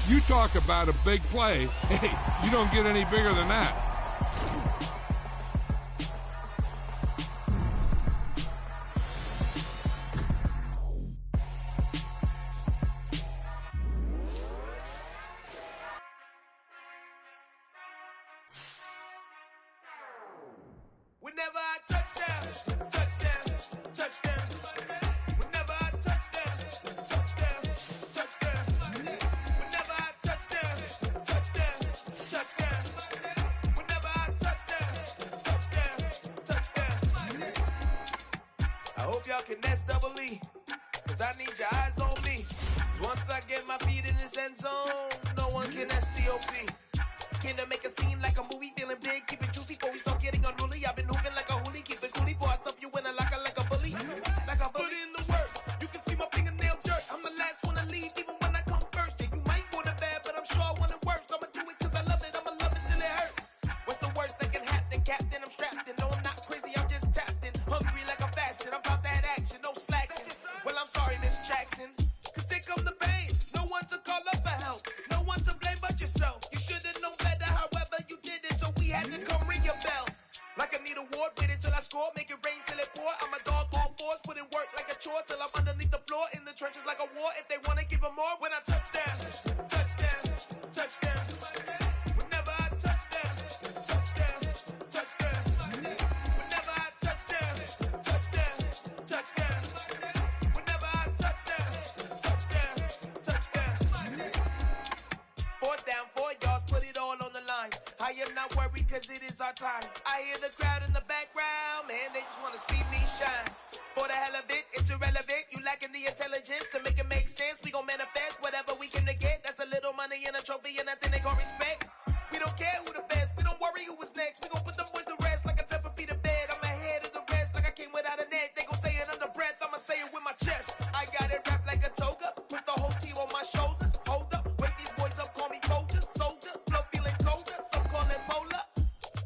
You talk about a big play. Hey, you don't get any bigger than that. Whenever I touchdown, touchdown, touchdown. Whenever I touchdown, touchdown, touchdown. Whenever I touchdown, touchdown, touchdown. Whenever I touchdown, touchdown. I hope y'all can S-double-E, cause I need your eyes on me. Once I get my feet in this end zone, no one can S-T-O-P. Came to make a scene like a movie, feeling big, keep it juicy before we start getting unruly. I've been hooping like a hoolie, keep it coolie before I stuff you in a locker like a bully. Like a bully. Put in the work, you can see my fingernail jerk. I'm the last one to leave, even when I come first. Yeah, you might want it bad, but I'm sure I want it worse. I'ma do it cause I love it, I'ma love it till it hurts. What's the worst that can happen, Captain? I'm strapped in. No, I'm not crazy, I'm just tapped in. Hungry like I'm fasting, I'm about that action, no slacking. Well, I'm sorry, Miss Jackson, cause here come the pain. No one to call up for help, no one to blame but yourself. You should've known better, however you did it, so we had to come ring your bell. Like I need a ward, wait until I score, make it rain till it pour. I'm a dog on fours, put in work like a chore till I'm underneath the floor, in the trenches like a war. If they wanna give them more, when I touchdown, touchdown, touchdown. Whenever I touchdown, touchdown, touchdown. Whenever I touchdown, touchdown, touchdown. Whenever I touchdown, touchdown, touchdown. Fourth down, 4 yards, put it all on the line. I am not worried cause it is our time. I hear the crowd in the background, man, they just wanna see me shine. For the hell of it, it's irrelevant. You lacking the intelligence to make it make sense. We gon' manifest whatever we came to get. That's a little money and a trophy and nothing they gon' respect. We don't care who the best, we don't worry who was next. We gon' put them boys to rest like a temper feet of bed. I'm ahead of the rest like I came without a net. They gon' say it under breath, I'ma say it with my chest. I got it wrapped like a toga, put the whole team on my shoulders. Hold up, wake these boys up, call me Folger, soldier. Flow feeling colder, some call it polar.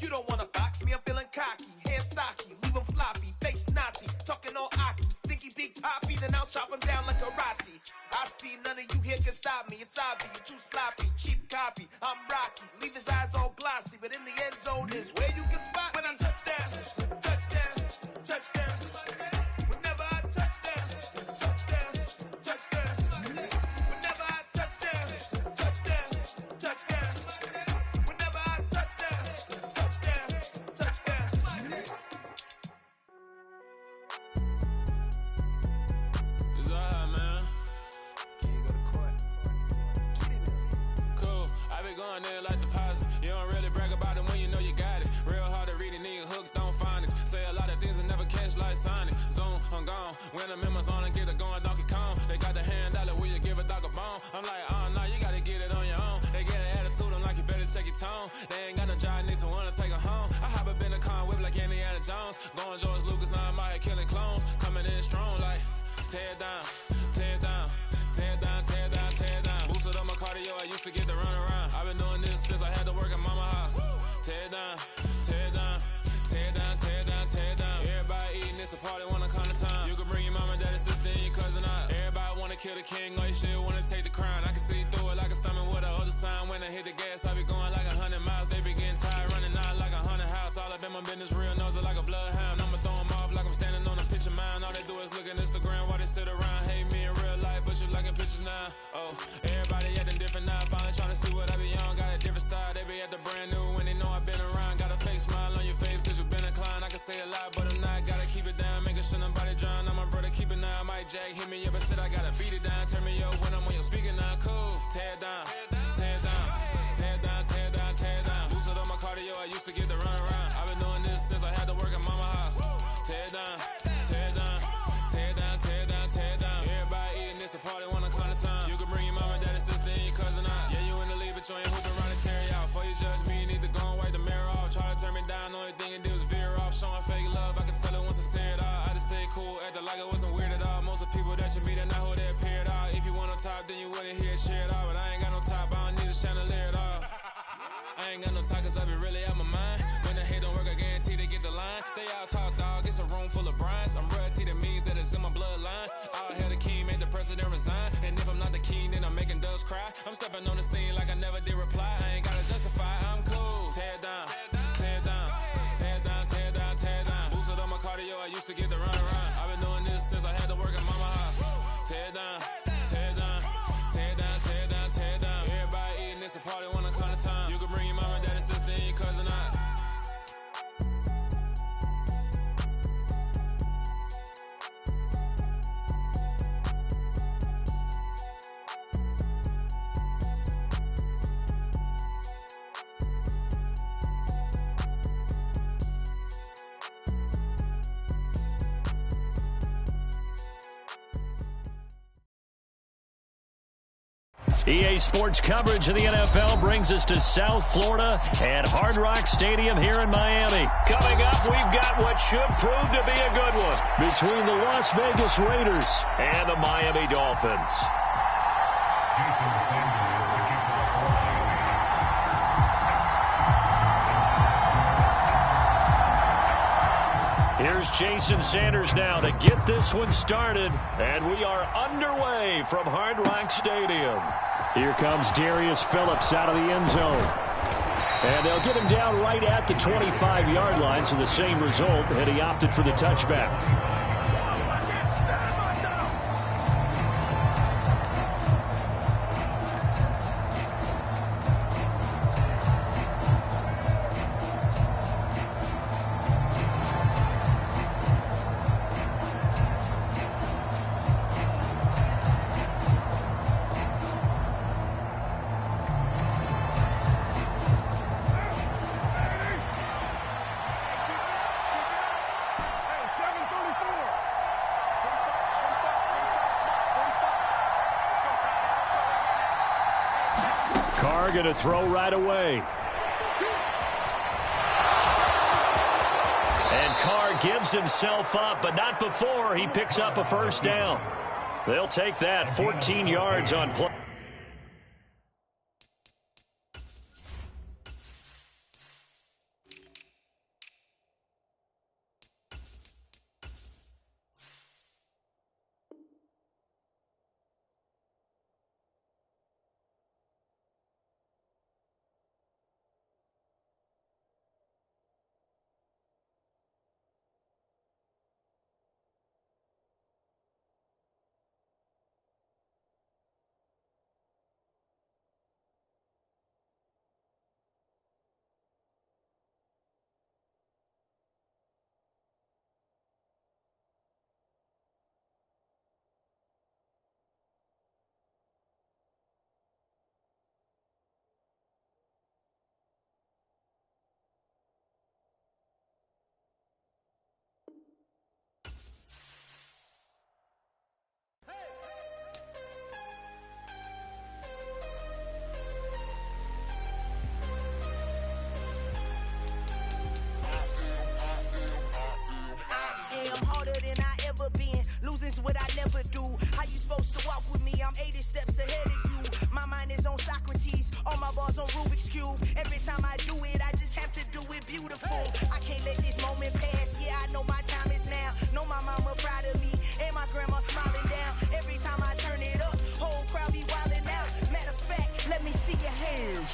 You don't wanna box me, I'm feeling cocky. Hair stocky, leave him floppy, face Nazi. Talking all aki, think he big poppy, then I'll chop him down like karate. I see none of you here can stop me. It's obvious, you too sloppy, cheap copy. I'm rocky, leave his eyes all glossy, but in the end zone is where you can spot when I touchdown, touchdown, touchdown. Whenever I touchdown, touchdown, touchdown. Whenever I touchdown, touchdown, touchdown. Whenever I touchdown, touchdown, touchdown. It's alright, man. Can you go to court? Get it up. Cool. I been going there like deposit. You don't really brag about it when you know you got it. Real hard to read it, nigga hooked on phonics. Say a lot of things and never catch like Sonic. Zone, I'm gone. When I'm in my zone and get it going, Donkey Kong. They got the hand dollar, will you give a dog a bone? I'm like, oh no, you gotta get it on your own. They get an attitude, I'm like, you better check your tone. They ain't got no job, need someone to take her home. I hop up in the car, whip like Indiana Jones. Going George Lucas, now I'm out here killing clones. Coming in strong like, tear down, tear down, tear down, tear down, tear down. Boosted up my cardio, I used to get to run around. I've been doing this since I had to work at mama house. Tear down, tear down, tear down, tear down, tear down. Everybody eating, it's a party, wanna come to time. You can bring your mama, daddy, sister, and your cousin out. Everybody wanna kill the king, or you shit wanna take the crown. I can see through it like a stomach with a other sign. When I hit the gas, I be going like 100 miles. They be getting tired, running out like 100 house. All up in my business, real nose like a bloodhound. I'ma throw 'em off like I'm standing on a picture mound. All they do is look at Instagram while they sit around. Hate me in real life, but you liking pictures now. Oh, everybody acting different now. Finally trying to see what I be on. Got a different style, they be at the brand new when they know I've been around. Got a fake smile on your face cause you been inclined. I can say a lot, but I'm not. Gotta keep it down, making sure nobody drown. I'm my brother, keep it now. Mike Jack hit me up and said I gotta beat it down. Turn me up when I'm on your speaker now. Cool, tear down, tear down, tear down, tear down, tear down. Boosted up my cardio, I used to get to run around. I've been doing this since I had to work at mama house. Tear down, tear down, tear down, tear down, tear down. Everybody eating, it's a party, wanna come to time. You can bring your mama, daddy, sister, and your cousin out. Yeah, you in the lead, but you ain't hooping around and tear you out. Before you judge me, you need to go and wipe the mirror off. Try to turn me down, only thing you did was veer off. Showing fake love, I can tell it once I say it all. I just stay cool, acting like it wasn't weird at all. Most of the people that you meet are not who they appear at all. If you want on top, then you wouldn't hear it cheer at all. But I ain't got no top, I don't need a chandelier at all. I ain't got no talk cause I be really out my mind. When the hate don't work, I guarantee they get the line. They all talk dog, it's a room full of brines. I'm royalty, that means that it's in my bloodline. All hail the king, made the president resign. And if I'm not the king, then I'm making doves cry. I'm stepping on the scene like I never did reply. I ain't gotta justify, I'm cool. Tear down, tear down, tear down, tear down, tear down. Boosted on my cardio, I used to get the run around. I've been doing this since I had to work at mama house. Tear down, tear down, tear down, tear down, tear down. Everybody eating, it's a party, wanna count of time. You can bring your mama, daddy, sister, and your cousin out. EA Sports coverage of the NFL brings us to South Florida at Hard Rock Stadium here in Miami. Coming up, we've got what should prove to be a good one between the Las Vegas Raiders and the Miami Dolphins. Here's Jason Sanders now to get this one started, and we are underway from Hard Rock Stadium. Here comes Darius Phillips out of the end zone. And they'll get him down right at the 25-yard line, so the same result had he opted for the touchback. Carr going to throw right away. And Carr gives himself up, but not before he picks up a first down. They'll take that 14 yards on play. Losing's what I never do. How you supposed to walk with me? I'm 80 steps ahead of you. My mind is on Socrates, all my bars on Rubik's Cube. Every time I do it, I just have to do it beautiful. I can't let this moment pass. Yeah, I know my time is now. Know my mama proud of me, and my grandma smiling down. Every time I turn it up, whole crowd be wilding out. Matter of fact, let me see your hands.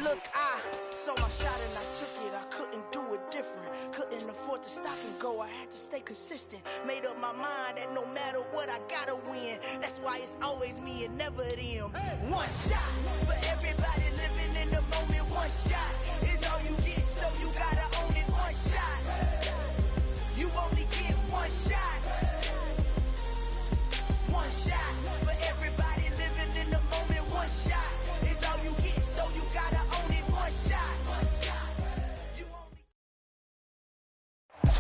Look, I saw my shot and I took it. I couldn't do it different. Couldn't afford to stop and go. I had to stay consistent. Made up my mind that no matter what, I gotta win. That's why it's always me and never them. One shot for everybody living in the moment. One shot is all you get, so you gotta own it. One shot. You only get one shot. One shot for everybody living in the moment. One shot is all you get, so you gotta own it. One shot.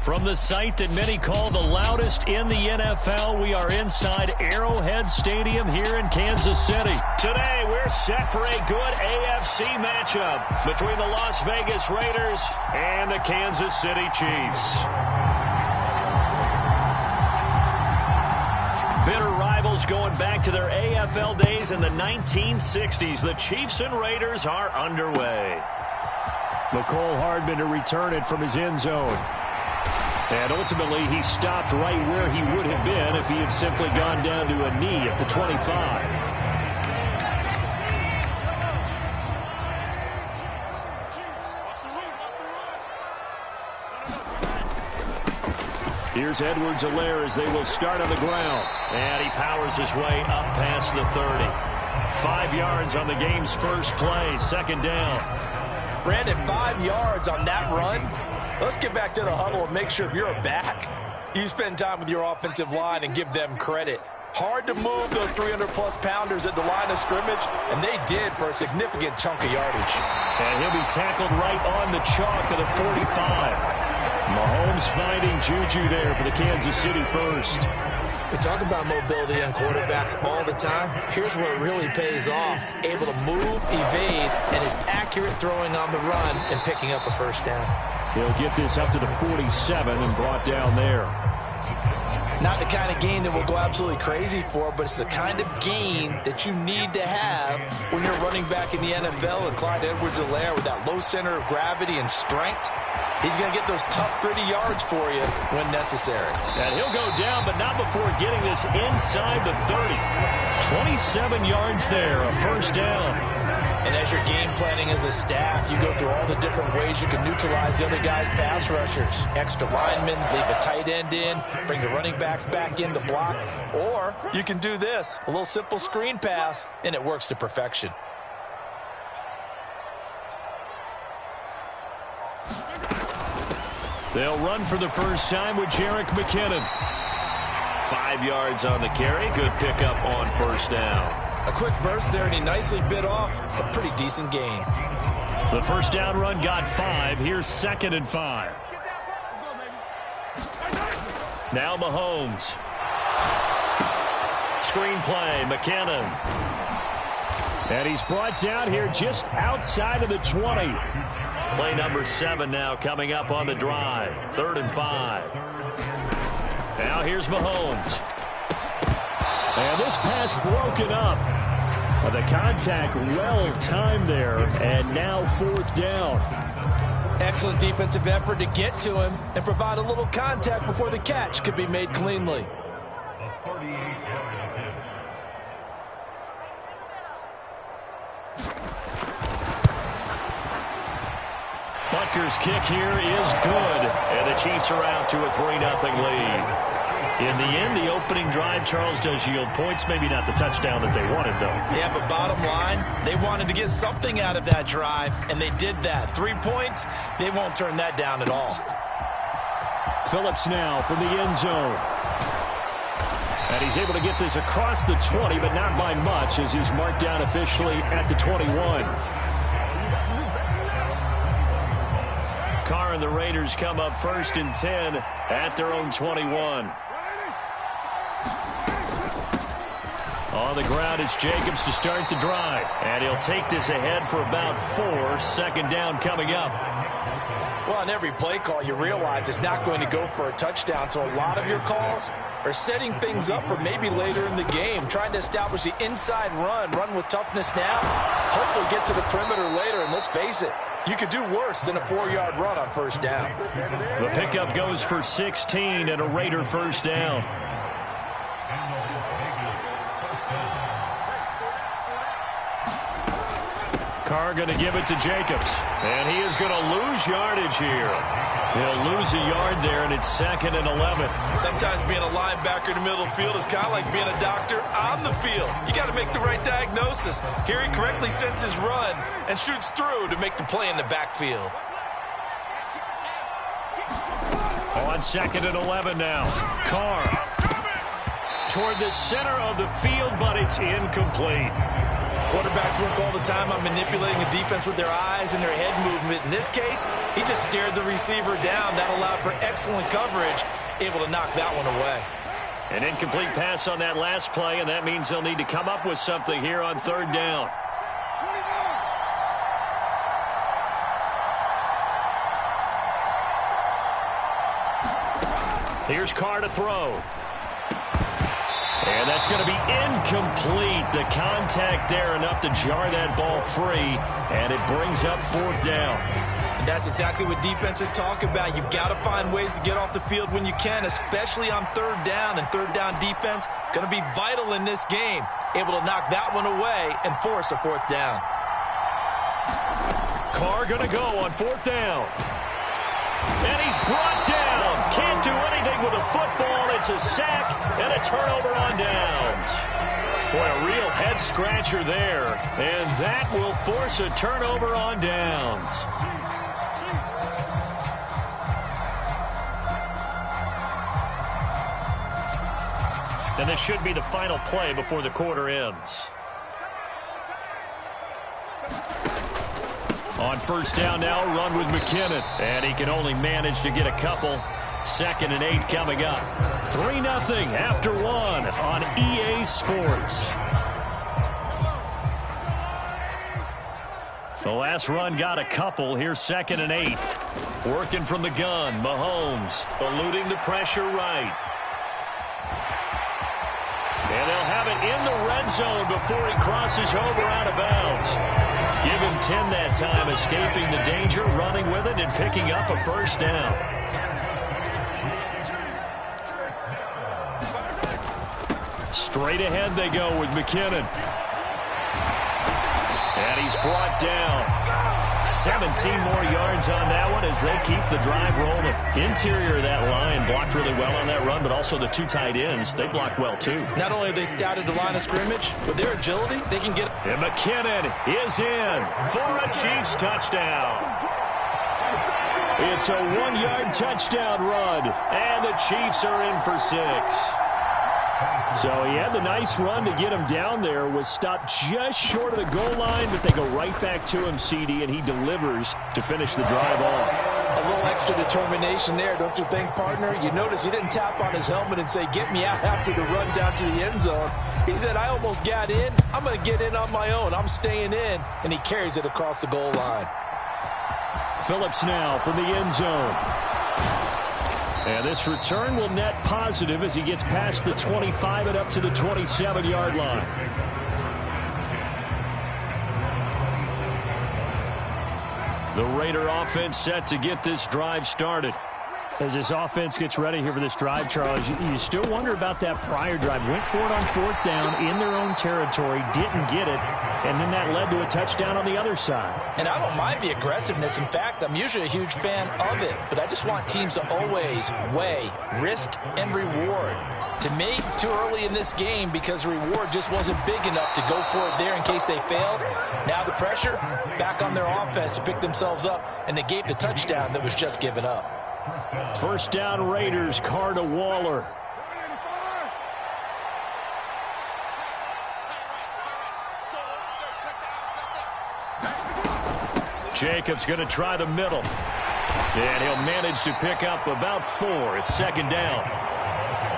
From the site that many call the loudest in the NFL, we are inside Arrowhead Stadium here in Kansas City. Today, we're set for a good AFC matchup between the Las Vegas Raiders and the Kansas City Chiefs. Bitter rivals going back to their AFL days in the 1960s. The Chiefs and Raiders are underway. McCole Hardman to return it from his end zone. And ultimately, he stopped right where he would have been if he had simply gone down to a knee at the 25. Here's Edwards-Helaire as they will start on the ground. And he powers his way up past the 30. 5 yards on the game's first play, second down. Brandon, 5 yards on that run. Let's get back to the huddle and make sure if you're a back, you spend time with your offensive line and give them credit. Hard to move those 300-plus pounders at the line of scrimmage, and they did for a significant chunk of yardage. And he'll be tackled right on the chalk of the 45. Mahomes finding Juju there for the Kansas City first. We talk about mobility on quarterbacks all the time. Here's where it really pays off. Able to move, evade, and is accurate throwing on the run and picking up a first down. He'll get this up to the 47 and brought down there. Not the kind of gain that we'll go absolutely crazy for, but it's the kind of gain that you need to have when you're running back in the NFL. And Clyde Edwards-Helaire with that low center of gravity and strength, he's going to get those tough, gritty yards for you when necessary. And he'll go down, but not before getting this inside the 30. 27 yards there, a first down. And as you're game planning as a staff, you go through all the different ways you can neutralize the other guy's pass rushers. Extra linemen, leave a tight end in, bring the running backs back in to block. Or you can do this, a little simple screen pass, and it works to perfection. They'll run for the first time with Jerick McKinnon. 5 yards on the carry. Good pickup on first down. A quick burst there, and he nicely bit off a pretty decent gain. The first down run got 5. Here's 2nd and 5. Now Mahomes. Screen play, McKinnon. And he's brought down here just outside of the 20. Play number 7 now coming up on the drive. 3rd and 5. Now here's Mahomes. And this pass broken up. The contact well timed there, and now 4th down. Excellent defensive effort to get to him and provide a little contact before the catch could be made cleanly. Butker's kick here is good, and the Chiefs are out to a 3-0 lead. In the end, the opening drive, Charles, does yield points. Maybe not the touchdown that they wanted, though. Yeah, but bottom line, they wanted to get something out of that drive, and they did that. 3 points, they won't turn that down at all. Phillips now from the end zone. And he's able to get this across the 20, but not by much, as he's marked down officially at the 21. Carr and the Raiders come up 1st and 10 at their own 21. On the ground, it's Jacobs to start the drive. And he'll take this ahead for about 4. 2nd down coming up. Well, on every play call, you realize it's not going to go for a touchdown. So a lot of your calls are setting things up for maybe later in the game, trying to establish the inside run with toughness now, hopefully get to the perimeter later. And let's face it, you could do worse than a 4-yard run on 1st down. The pickup goes for 16 and a Raider 1st down. Carr going to give it to Jacobs. And he is going to lose yardage here. He'll lose a yard there, and it's 2nd and 11. Sometimes being a linebacker in the middle of the field is kind of like being a doctor on the field. You got to make the right diagnosis. Here he correctly sends his run and shoots through to make the play in the backfield. On 2nd and 11 now. Carr toward the center of the field, but it's incomplete. Quarterbacks work all the time on manipulating a defense with their eyes and their head movement. In this case, he just stared the receiver down. That allowed for excellent coverage, able to knock that one away. An incomplete pass on that last play, and that means they'll need to come up with something here on 3rd down. Here's Carr to throw. And that's going to be incomplete. The contact there enough to jar that ball free, and it brings up 4th down. And that's exactly what defenses talk about. You've got to find ways to get off the field when you can, especially on 3rd down. And 3rd down defense going to be vital in this game. Able to knock that one away and force a 4th down. Carr going to go on 4th down. And he's brought down. Can't do anything with a football. It's a sack and a turnover on downs. Boy, a real head-scratcher there. And that will force a turnover on downs. And this should be the final play before the quarter ends. On first down now, run with McKinnon. And he can only manage to get a couple. 2nd and 8 coming up. 3-0 after 1 on EA Sports. The last run got a couple. Here's 2nd and 8. Working from the gun. Mahomes eluding the pressure right. And they'll have it in the red zone before he crosses over out of bounds. Give him 10 that time, escaping the danger, running with it, and picking up a first down. Straight ahead they go with McKinnon. And he's brought down. 17 more yards on that one as they keep the drive rolling. Interior of that line blocked really well on that run, but also the 2 tight ends, they blocked well too. Not only have they scouted the line of scrimmage, but their agility, they can get... And McKinnon is in for a Chiefs touchdown. It's a 1-yard touchdown run, and the Chiefs are in for 6. So he had the nice run to get him down there, was stopped just short of the goal line, but they go right back to him, CD, and he delivers to finish the drive off. A little extra determination there, don't you think, partner? You notice he didn't tap on his helmet and say, get me out after the run down to the end zone. He said, I almost got in. I'm going to get in on my own. I'm staying in. And he carries it across the goal line. Phillips now from the end zone. And this return will net positive as he gets past the 25 and up to the 27-yard line. The Raider offense set to get this drive started. As this offense gets ready here for this drive, Charles, you still wonder about that prior drive. Went for it on 4th down in their own territory, didn't get it, and then that led to a touchdown on the other side. And I don't mind the aggressiveness. In fact, I'm usually a huge fan of it, but I just want teams to always weigh risk and reward. To me, too early in this game because the reward just wasn't big enough to go for it there in case they failed. Now the pressure back on their offense to pick themselves up and negate the touchdown that was just given up. First down Raiders, Carr to Waller. Jacobs going to try the middle. And he'll manage to pick up about 4. It's 2nd down.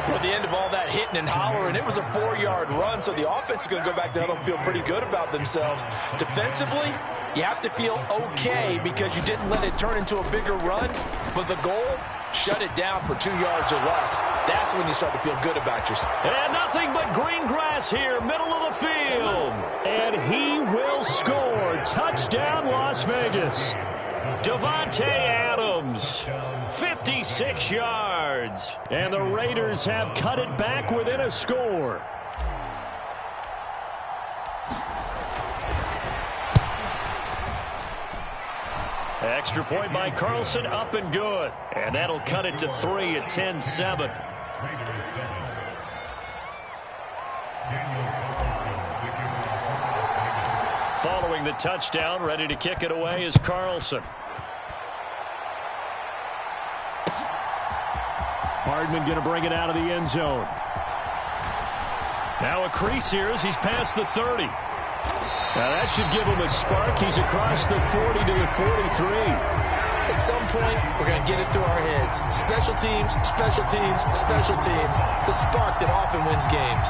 At the end of all that hitting and hollering, it was a 4-yard run, so the offense is going to go back there and feel pretty good about themselves. Defensively, you have to feel okay because you didn't let it turn into a bigger run, but the goal, shut it down for 2 yards or less. That's when you start to feel good about yourself. And nothing but green grass here, middle of the field. And he will score. Touchdown, Las Vegas. Davante Adams, 56 yards. And the Raiders have cut it back within a score. Extra point by Carlson, up and good. And that'll cut it to 3 at 10-7. Following the touchdown, ready to kick it away is Carlson. Hardman going to bring it out of the end zone. Now a crease here as he's past the 30. Now that should give him a spark. He's across the 40 to the 43. At some point, we're going to get it through our heads. Special teams, special teams, special teams. The spark that often wins games.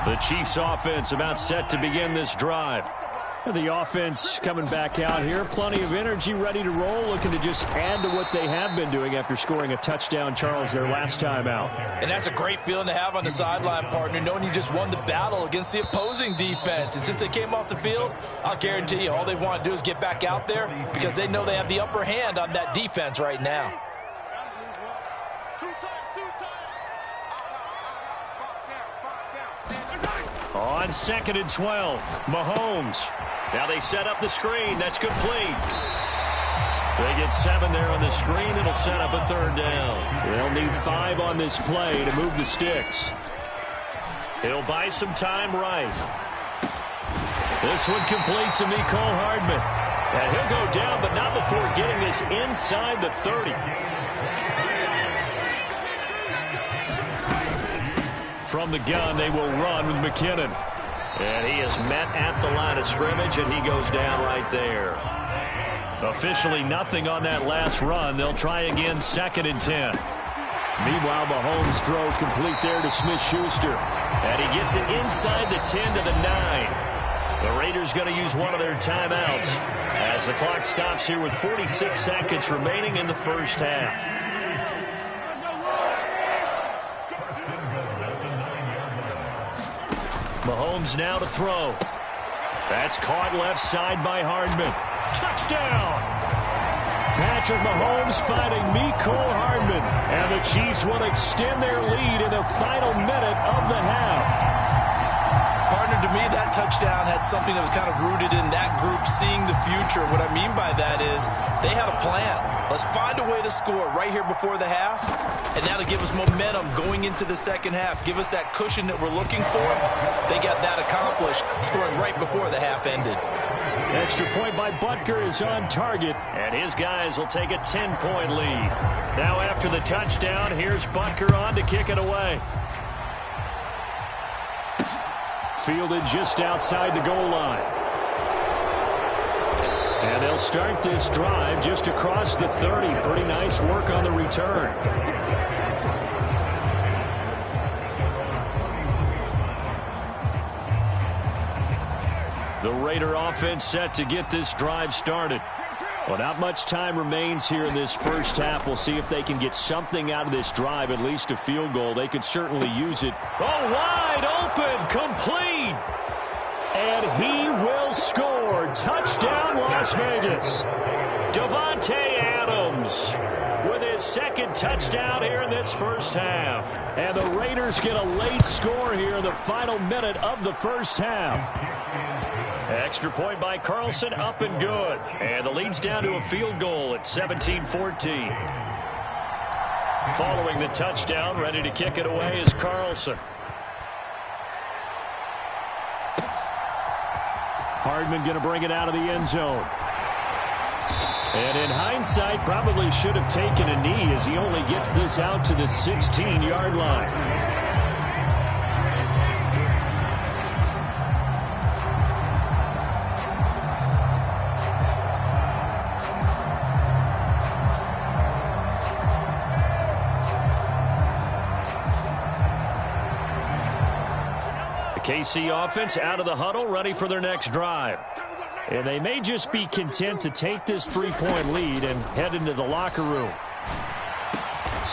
The Chiefs offense about set to begin this drive. The offense coming back out here. Plenty of energy, ready to roll, looking to just add to what they have been doing after scoring a touchdown, Charles, their last time out. And that's a great feeling to have on the sideline, partner, knowing you just won the battle against the opposing defense. And since they came off the field, I'll guarantee you all they want to do is get back out there because they know they have the upper hand on that defense right now. On 2nd and 12, Mahomes. Now they set up the screen. That's complete. They get 7 there on the screen. It'll set up a 3rd down. They'll need 5 on this play to move the sticks. He'll buy some time right. This one complete to Mecole Hardman. And he'll go down, but not before getting this inside the 30. From the gun, they will run with McKinnon. And he is met at the line of scrimmage, and he goes down right there. Officially nothing on that last run. They'll try again, 2nd and 10. Meanwhile, Mahomes' throw complete there to Smith-Schuster. And he gets it inside the 10 to the 9. The Raiders going to use one of their timeouts as the clock stops here with 46 seconds remaining in the first half. Mahomes now to throw. That's caught left side by Hardman. Touchdown! Patrick Mahomes finding Mecole Hardman. And the Chiefs will extend their lead in the final minute of the half. Partner, to me, that touchdown had something that was kind of rooted in that group seeing the future. What I mean by that is they had a plan. Let's find a way to score right here before the half. And now to give us momentum going into the second half. Give us that cushion that we're looking for. They got that accomplished, scoring right before the half ended. Extra point by Butker is on target, and his guys will take a 10-point lead. Now after the touchdown, here's Butker on to kick it away. Fielded just outside the goal line. And they'll start this drive just across the 30. Pretty nice work on the return. The Raider offense set to get this drive started. Well, not much time remains here in this first half. We'll see if they can get something out of this drive, at least a field goal. They could certainly use it. Oh, wide open, complete. And he will score. Touchdown, Las Vegas. Davante Adams with his 2nd touchdown here in this first half. And the Raiders get a late score here in the final minute of the first half. Extra point by Carlson, up and good. And the lead's down to a field goal at 17-14. Following the touchdown, ready to kick it away is Carlson. Hardman going to bring it out of the end zone. And in hindsight, probably should have taken a knee as he only gets this out to the 16-yard line. KC offense out of the huddle, ready for their next drive. And they may just be content to take this 3-point lead and head into the locker room.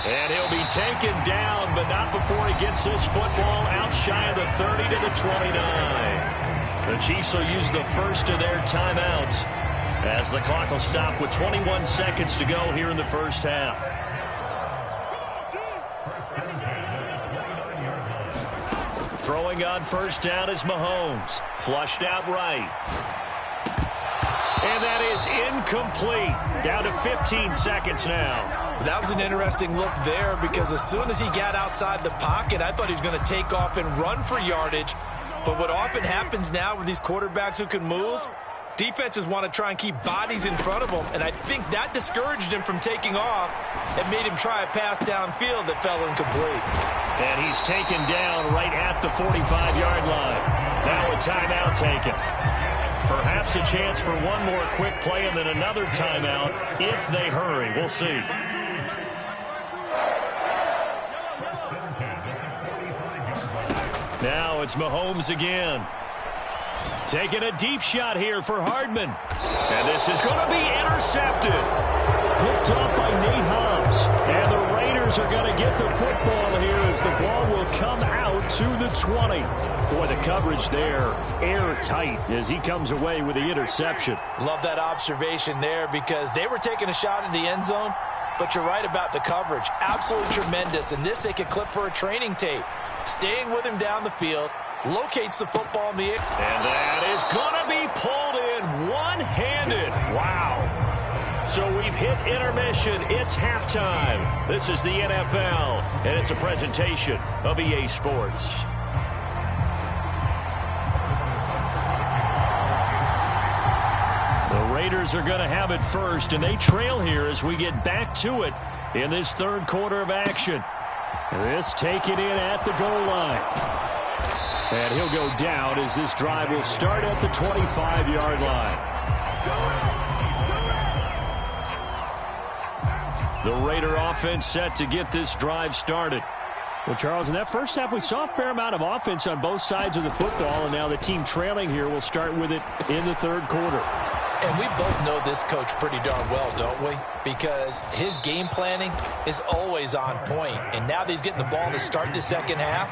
And he'll be taken down, but not before he gets this football out shy of the 30 to the 29. The Chiefs will use the first of their timeouts as the clock will stop with 21 seconds to go here in the first half. Throwing on first down is Mahomes. Flushed out right. And that is incomplete. Down to 15 seconds now. That was an interesting look there because as soon as he got outside the pocket, I thought he was going to take off and run for yardage. But what often happens now with these quarterbacks who can move, defenses want to try and keep bodies in front of them, and I think that discouraged him from taking off and made him try a pass downfield that fell incomplete. And he's taken down right at the 45-yard line. Now a timeout taken. Perhaps a chance for one more quick play and then another timeout if they hurry. We'll see. Now it's Mahomes again. Taking a deep shot here for Hardman. And this is going to be intercepted. Picked off by Nate Hobbs. And the Raiders are going to get the football here as the ball will come out to the 20. Boy, the coverage there, airtight as he comes away with the interception. Love that observation there because they were taking a shot at the end zone, but you're right about the coverage. Absolutely tremendous. And this they could clip for a training tape. Staying with him down the field. Locates the football in the air. And that is going to be pulled in one-handed. Wow. So we've hit intermission. It's halftime. This is the NFL, and it's a presentation of EA Sports. The Raiders are going to have it first, and they trail here as we get back to it in this third quarter of action. This taken in at the goal line. And he'll go down as this drive will start at the 25-yard line. The Raider offense set to get this drive started. Well, Charles, in that first half, we saw a fair amount of offense on both sides of the football, and now the team trailing here will start with it in the third quarter. And we both know this coach pretty darn well, don't we? Because his game planning is always on point. And now that he's getting the ball to start the second half,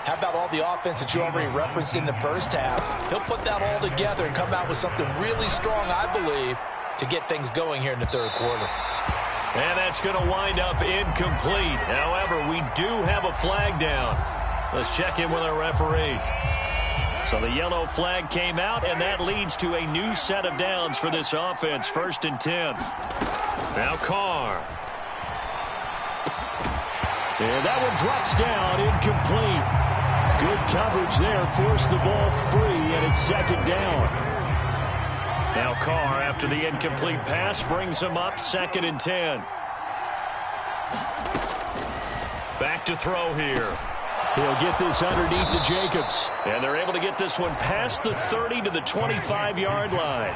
how about all the offense that you already referenced in the first half? He'll put that all together and come out with something really strong, I believe, to get things going here in the third quarter. And that's going to wind up incomplete. However, we do have a flag down. Let's check in with our referee. So the yellow flag came out, and that leads to a new set of downs for this offense. 1st and 10. Now Carr. And that one drops down, incomplete. Good coverage there, forced the ball free, and it's 2nd down. Now Carr, after the incomplete pass, brings him up 2nd and 10. Back to throw here. He'll get this underneath to Jacobs. And they're able to get this one past the 30 to the 25-yard line.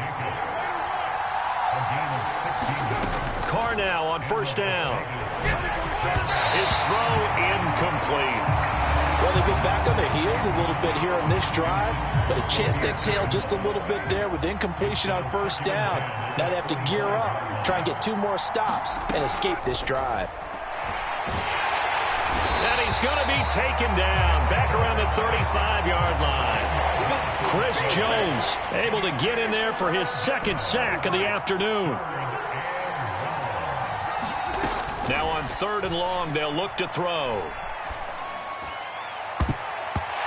Carr now on 1st down. His throw incomplete. Well, they've been back on their heels a little bit here on this drive, but a chance to exhale just a little bit there with incompletion on 1st down. Now they have to gear up, try and get 2 more stops, and escape this drive. And he's going to be taken down back around the 35-yard line. Chris Jones able to get in there for his 2nd sack of the afternoon. Now on 3rd and long, they'll look to throw.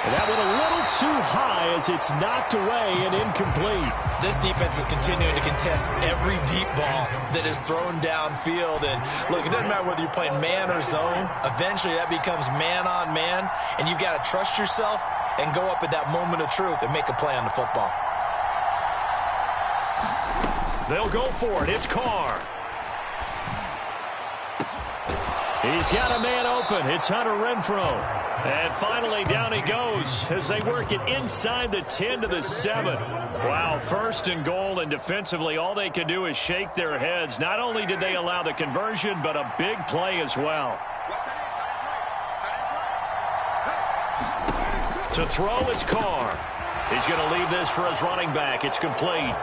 And that one a little too high as it's knocked away and incomplete. This defense is continuing to contest every deep ball that is thrown downfield. And look, it doesn't matter whether you're playing man or zone. Eventually that becomes man on man. And you've got to trust yourself and go up at that moment of truth and make a play on the football. They'll go for it. It's Carr. He's got a man open. It's Hunter Renfrow. And finally, down he goes as they work it inside the 10 to the 7. Wow, 1st and goal, and defensively, all they could do is shake their heads. Not only did they allow the conversion, but a big play as well. To throw, it's Carr. He's going to leave this for his running back. It's complete.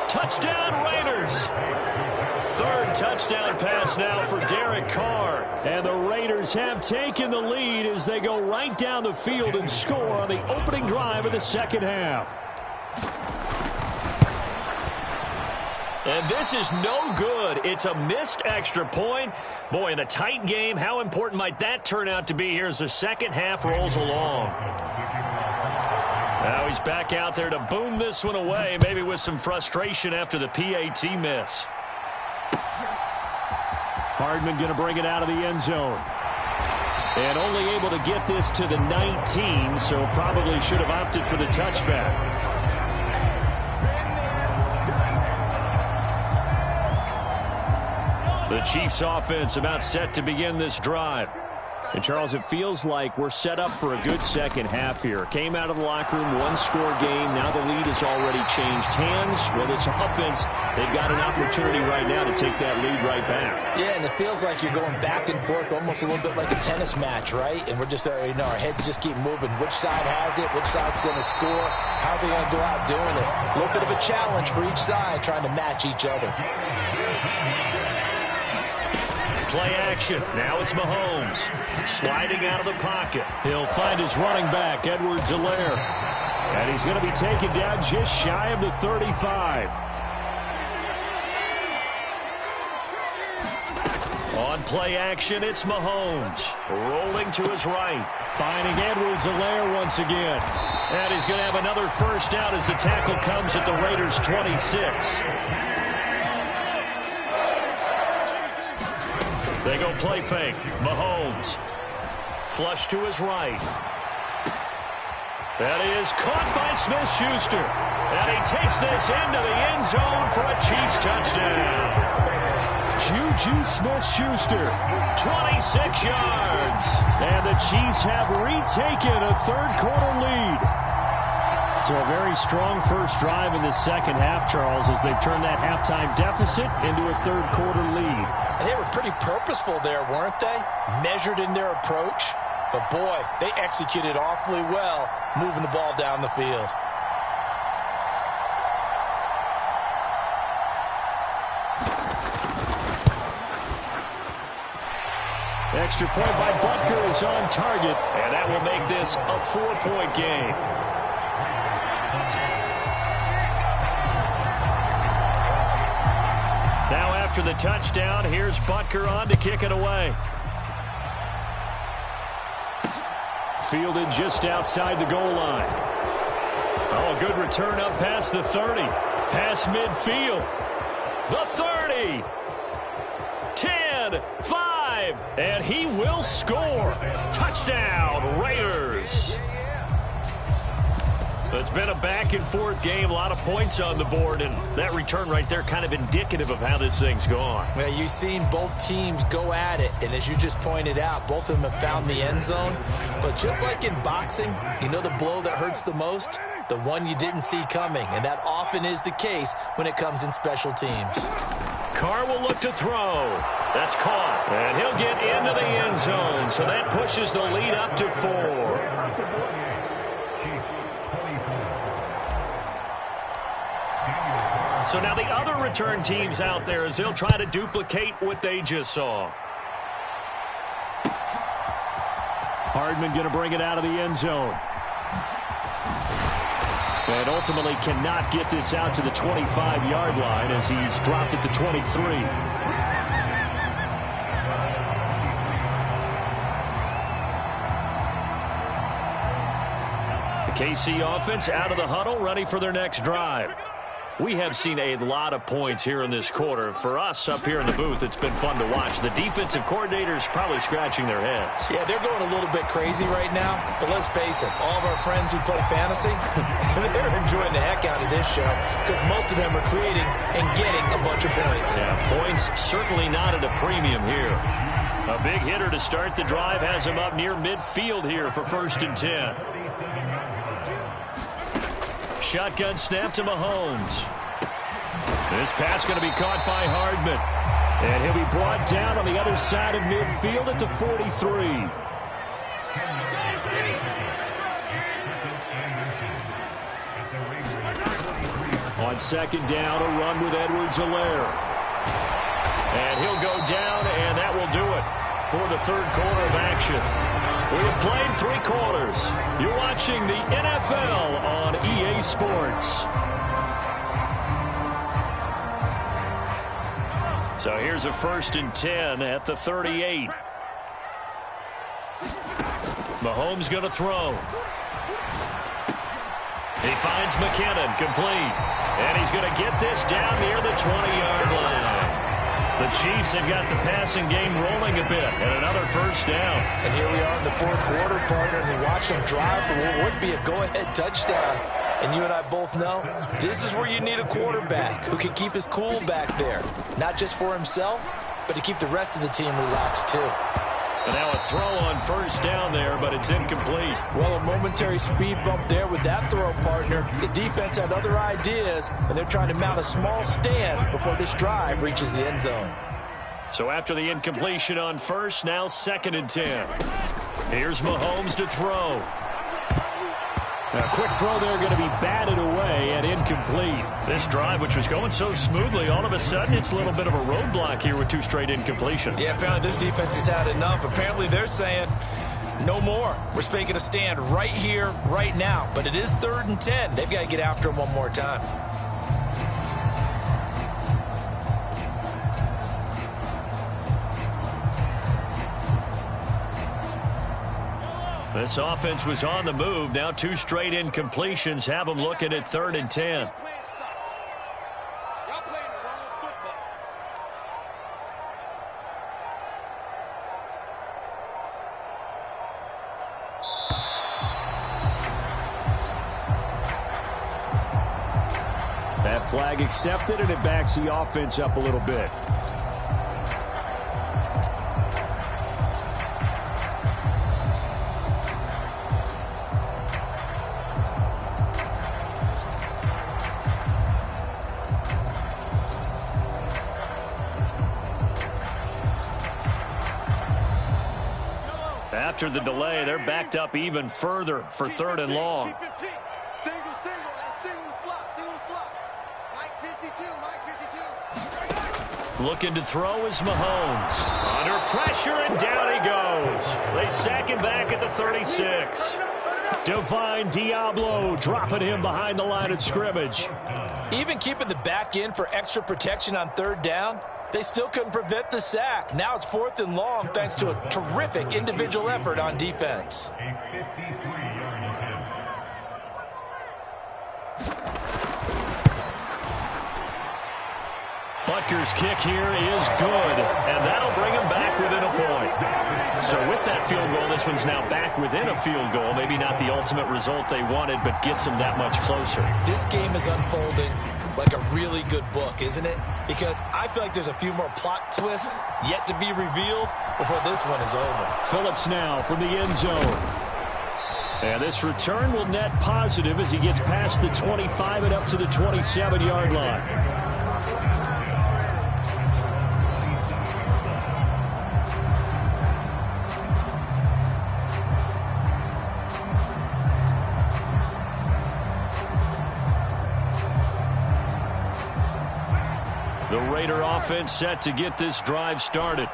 Touchdown, Raiders! 3rd touchdown pass now for Derek Carr. And the Raiders have taken the lead as they go right down the field and score on the opening drive of the 2nd half. And this is no good. It's a missed extra point. Boy, in a tight game, how important might that turn out to be here as the 2nd half rolls along? Now he's back out there to boom this one away, maybe with some frustration after the PAT miss. Hardman going to bring it out of the end zone. And only able to get this to the 19, so probably should have opted for the touchback. The Chiefs offense about set to begin this drive. And, Charles, it feels like we're set up for a good 2nd half here. Came out of the locker room, 1-score game. Now the lead has already changed hands. Well, this offense, they've got an opportunity right now to take that lead right back. Yeah, and it feels like you're going back and forth, almost a little bit like a tennis match, right? And we're just, our heads just keep moving. Which side has it? Which side's going to score? How are they going to go out doing it? A little bit of a challenge for each side, trying to match each other. Play action. Now it's Mahomes. Sliding out of the pocket. He'll find his running back, Edwards-Helaire. And he's going to be taken down just shy of the 35. On play action, it's Mahomes. Rolling to his right. Finding Edwards-Helaire once again. And he's going to have another 1st down as the tackle comes at the Raiders' 26. They go play fake. Mahomes. Flush to his right. That is caught by Smith-Schuster. And he takes this into the end zone for a Chiefs touchdown. Juju Smith-Schuster, 26 yards. And the Chiefs have retaken a third-quarter lead. So a very strong first drive in the second half, Charles, as they've turned that halftime deficit into a third-quarter lead. And they were pretty purposeful there, weren't they? Measured in their approach. But, boy, they executed awfully well moving the ball down the field. Extra point by Butker is on target, and that will make this a 4-point game. Now after the touchdown, here's Butker on to kick it away. Fielded just outside the goal line. Oh, good return up past the 30. Past midfield. The 30. 10, 5, and he will score. Touchdown, Raiders. It's been a back-and-forth game, a lot of points on the board, and that return right there kind of indicative of how this thing's gone. Well, you've seen both teams go at it, and as you just pointed out, both of them have found the end zone. But just like in boxing, you know the blow that hurts the most? The one you didn't see coming, and that often is the case when it comes in special teams. Carr will look to throw. That's caught, and he'll get into the end zone, so that pushes the lead up to 4. So now the other return teams out there as they'll try to duplicate what they just saw. Hardman going to bring it out of the end zone. And ultimately cannot get this out to the 25-yard line as he's dropped it to 23. The KC offense out of the huddle, ready for their next drive. We have seen a lot of points here in this quarter. For us up here in the booth, it's been fun to watch. The defensive coordinators probably scratching their heads. Yeah, they're going a little bit crazy right now. But let's face it, all of our friends who play fantasy, they're enjoying the heck out of this show because most of them are creating and getting a bunch of points. Yeah, points certainly not at a premium here. A big hitter to start the drive has him up near midfield here for 1st and 10. Shotgun snap to Mahomes. This pass going to be caught by Hardman. And he'll be brought down on the other side of midfield at the 43. On 2nd down, a run with Edwards-Helaire. And he'll go down, and that will do it for the 3rd quarter of action. We have played 3 quarters. You're watching the NFL on EA Sports. So here's a 1st and 10 at the 38. Mahomes going to throw. He finds McKinnon, complete. And he's going to get this down near the 20-yard line. The Chiefs have got the passing game rolling a bit, and another 1st down. And here we are in the 4th quarter, partner, and we watch them drive for what would be a go-ahead touchdown. And you and I both know this is where you need a quarterback who can keep his cool back there, not just for himself, but to keep the rest of the team relaxed too. And now a throw on 1st down there, but it's incomplete. Well, a momentary speed bump there with that throw, partner. The defense had other ideas, and they're trying to mount a small stand before this drive reaches the end zone. So after the incompletion on 1st, now 2nd and 10. Here's Mahomes to throw. A quick throw there going to be batted away and incomplete. This drive, which was going so smoothly, all of a sudden it's a little bit of a roadblock here with 2 straight incompletions. Yeah, apparently this defense has had enough. Apparently they're saying no more. We're making a stand right here, right now. But it is 3rd and 10. They've got to get after him one more time. This offense was on the move. Now 2 straight incompletions have them looking at 3rd and 10. Flag accepted, and it backs the offense up a little bit. After the delay, they're backed up even further for 3rd and long. Single slot. Mike 52. Looking to throw is Mahomes. Under pressure, and down he goes. They sack him back at the 36. Divine Diablo dropping him behind the line of scrimmage. Even keeping the back in for extra protection on 3rd down, they still couldn't prevent the sack. Now it's 4th and long thanks to a terrific individual effort on defense. Butker's kick here is good, and that'll bring him back within a point. So with that field goal, this one's now back within a field goal. Maybe not the ultimate result they wanted, but gets them that much closer. This game is unfolding like a really good book, isn't it? Because I feel like there's a few more plot twists yet to be revealed before this one is over. Phillips now from the end zone. And this return will net positive as he gets past the 25 and up to the 27-yard line. The Raider offense set to get this drive started.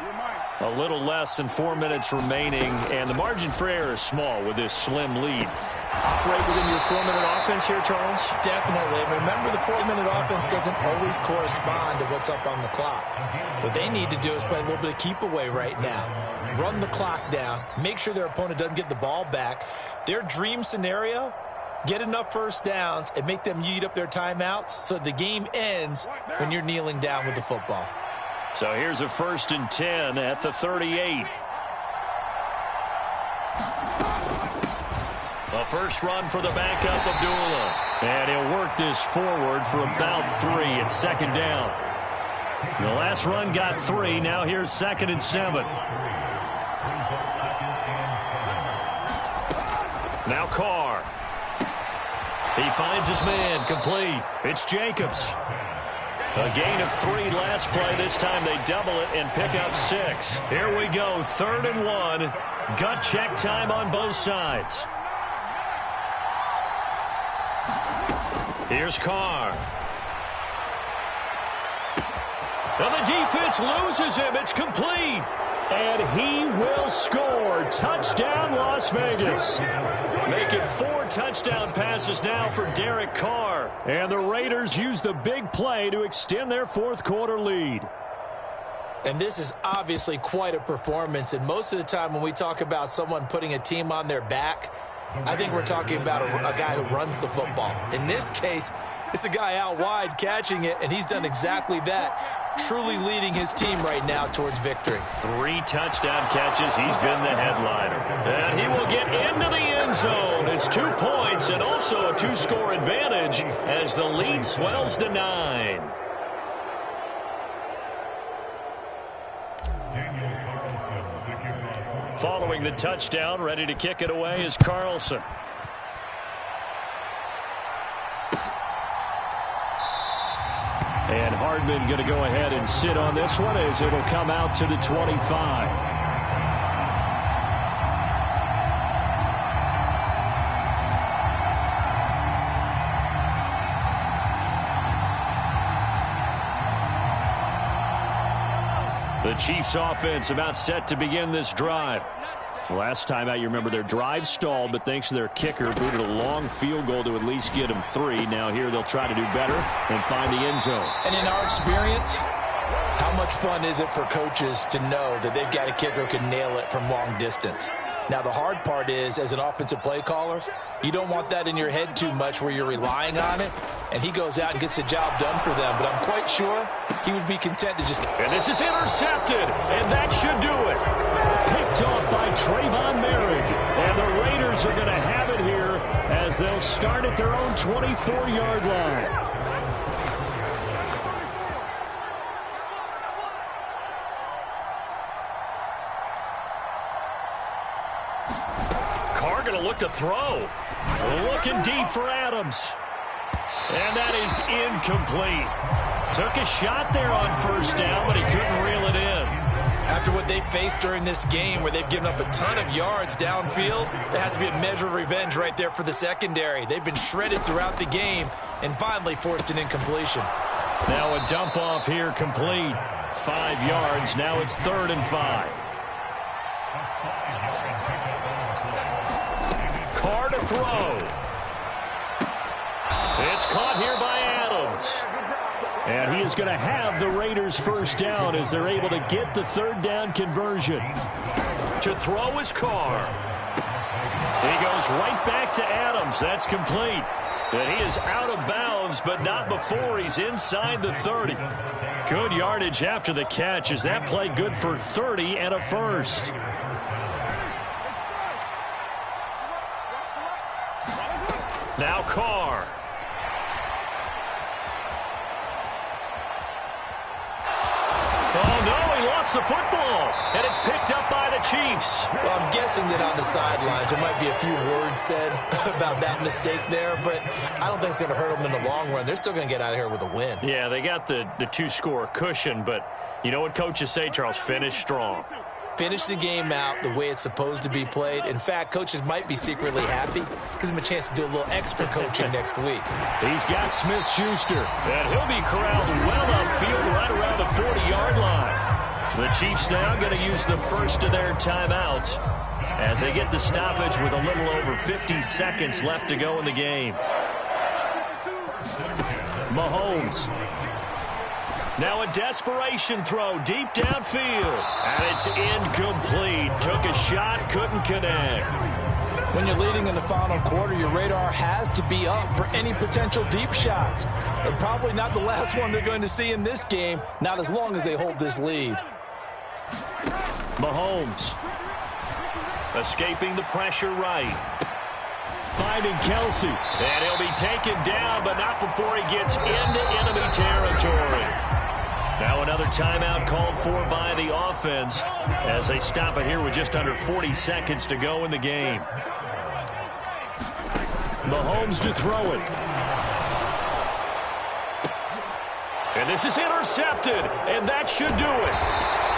A little less than 4 minutes remaining, and the margin for error is small with this slim lead. Operate within your 4-minute offense here, Charles? Definitely. Remember, the 4-minute offense doesn't always correspond to what's up on the clock. What they need to do is play a little bit of keep away right now. Run the clock down. Make sure their opponent doesn't get the ball back. Their dream scenario, get enough first downs and make them yeet up their timeouts so the game ends when you're kneeling down with the football. So here's a 1st and 10 at the 38. A first run for the backup, Abdullah. And he'll work this forward for about 3 at 2nd down. The last run got 3. Now here's 2nd and 7. Now Carr. He finds his man, complete. It's Jacobs. A gain of 3 last play. This time they double it and pick up 6. Here we go, 3rd and 1. Gut check time on both sides. Here's Carr. And the defense loses him. It's complete. And he will score. Touchdown, Las Vegas. Make it 4 touchdown passes now for Derek Carr. And the Raiders use the big play to extend their 4th quarter lead. And this is obviously quite a performance. And most of the time when we talk about someone putting a team on their back, I think we're talking about a guy who runs the football. In this case, it's a guy out wide catching it, and he's done exactly that, truly leading his team right now towards victory. 3 touchdown catches. He's been the headliner. And he will get into the end zone. It's 2 points and also a 2-score advantage as the lead swells to 9. Following the touchdown, ready to kick it away is Carlson. And Hardman going to go ahead and sit on this one as it'll come out to the 25. The Chiefs offense about set to begin this drive. Last time out, you remember their drive stalled, but thanks to their kicker, booted a long field goal to at least get them 3. Now here they'll try to do better and find the end zone. And in our experience, how much fun is it for coaches to know that they've got a kicker who can nail it from long distance? Now, the hard part is, as an offensive play caller, you don't want that in your head too much where you're relying on it, and he goes out and gets the job done for them. But I'm quite sure he would be content to just... And this is intercepted, and that should do it. Picked off by Trayvon Merrick. And the Raiders are going to have it here as they'll start at their own 24-yard line. to throw. Looking deep for Adams. And that is incomplete. Took a shot there on first down, but he couldn't reel it in. After what they faced during this game where they've given up a ton of yards downfield, there has to be a measure of revenge right there for the secondary. They've been shredded throughout the game and finally forced an incompletion. Now a dump off here complete. 5 yards. Now it's 3rd and 5. Carr to throw. It's caught here by Adams. And he is going to have the Raiders first down as they're able to get the 3rd down conversion. To throw is Carr. He goes right back to Adams. That's complete. And he is out of bounds, but not before he's inside the 30. Good yardage after the catch as that play good for 30 and a first. Now Carr. Oh, no, he lost the football, and it's picked up by the Chiefs. Well, I'm guessing that on the sidelines there might be a few words said about that mistake there, but I don't think it's going to hurt them in the long run. They're still going to get out of here with a win. Yeah, they got the 2-score cushion, but you know what coaches say, Charles? Finish strong. Finish the game out the way it's supposed to be played. In fact, coaches might be secretly happy. Gives them a chance to do a little extra coaching next week. He's got Smith-Schuster, and he'll be corralled well upfield right around the 40-yard line. The Chiefs now going to use the first of their timeouts as they get the stoppage with a little over 50 seconds left to go in the game. Mahomes. Now a desperation throw deep downfield. And it's incomplete. Took a shot, couldn't connect. When you're leading in the final quarter, your radar has to be up for any potential deep shots. And probably not the last one they're going to see in this game, not as long as they hold this lead. Mahomes. Escaping the pressure right. Finding Kelsey. And he'll be taken down, but not before he gets into enemy territory. Now another timeout called for by the offense as they stop it here with just under 40 seconds to go in the game. Mahomes to throw it. And this is intercepted, and that should do it.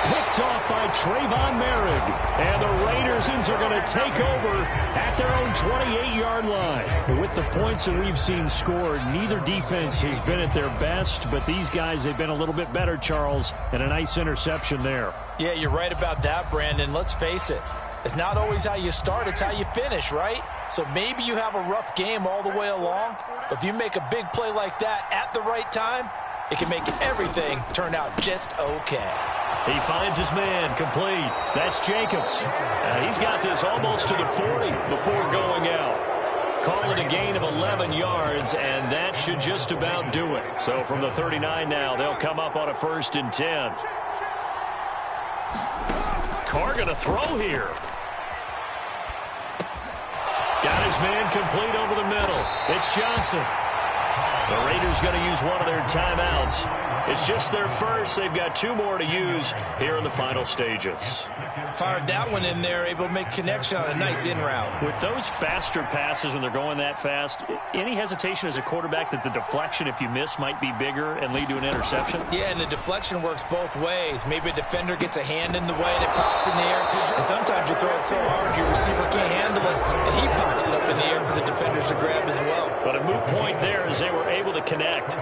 Picked off by Trayvon Merrick. And the Raiders are going to take over at their own 28-yard line. With the points that we've seen scored, neither defense has been at their best, but these guys, they've been a little bit better, Charles, and a nice interception there. Yeah, you're right about that, Brandon. Let's face it. It's not always how you start, it's how you finish, right? So maybe you have a rough game all the way along, but if you make a big play like that at the right time, it can make everything turn out just okay. He finds his man, complete. That's Jacobs. He's got this almost to the 40 before going out. Call it a gain of 11 yards, and that should just about do it. So from the 39 now, they'll come up on a 1st and 10. Carr going to throw here. Got his man complete over the middle. It's Johnson. The Raiders going to use one of their timeouts. It's just their first. They've got 2 more to use here in the final stages. Fired that one in there, able to make connection on a nice in route. With those faster passes when they're going that fast, any hesitation as a quarterback that the deflection, if you miss, might be bigger and lead to an interception? Yeah, and the deflection works both ways. Maybe a defender gets a hand in the way and it pops in the air. And sometimes you throw it so hard your receiver can't handle it, and he pops it up in the air for the defenders to grab as well. But a moot point there as they were able to connect.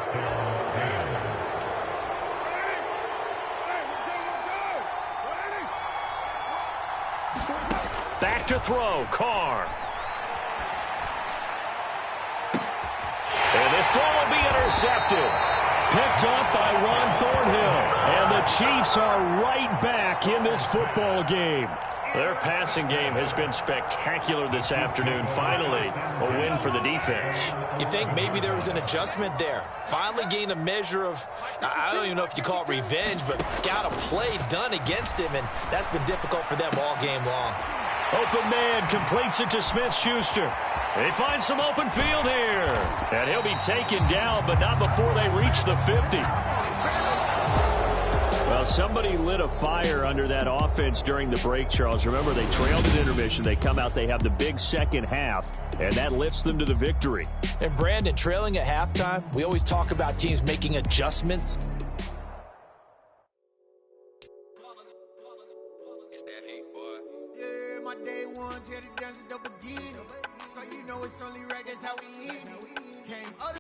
Back to throw, Carr. And this throw will be intercepted. Picked off by Ron Thornhill. And the Chiefs are right back in this football game. Their passing game has been spectacular this afternoon. Finally, a win for the defense. You think maybe there was an adjustment there. Finally gained a measure of, I don't even know if you call it revenge, but got a play done against him, and that's been difficult for them all game long. Open man completes it to Smith-Schuster. They find some open field here. And he'll be taken down, but not before they reach the 50. Well, somebody lit a fire under that offense during the break, Charles. Remember, they trailed at intermission. They come out, they have the big second half, and that lifts them to the victory. And, Brandon, trailing at halftime, we always talk about teams making adjustments. It's that hate, boy. Yeah, my day ones here to dance at the beginning. So you know it's only right, that's how we end it. Came other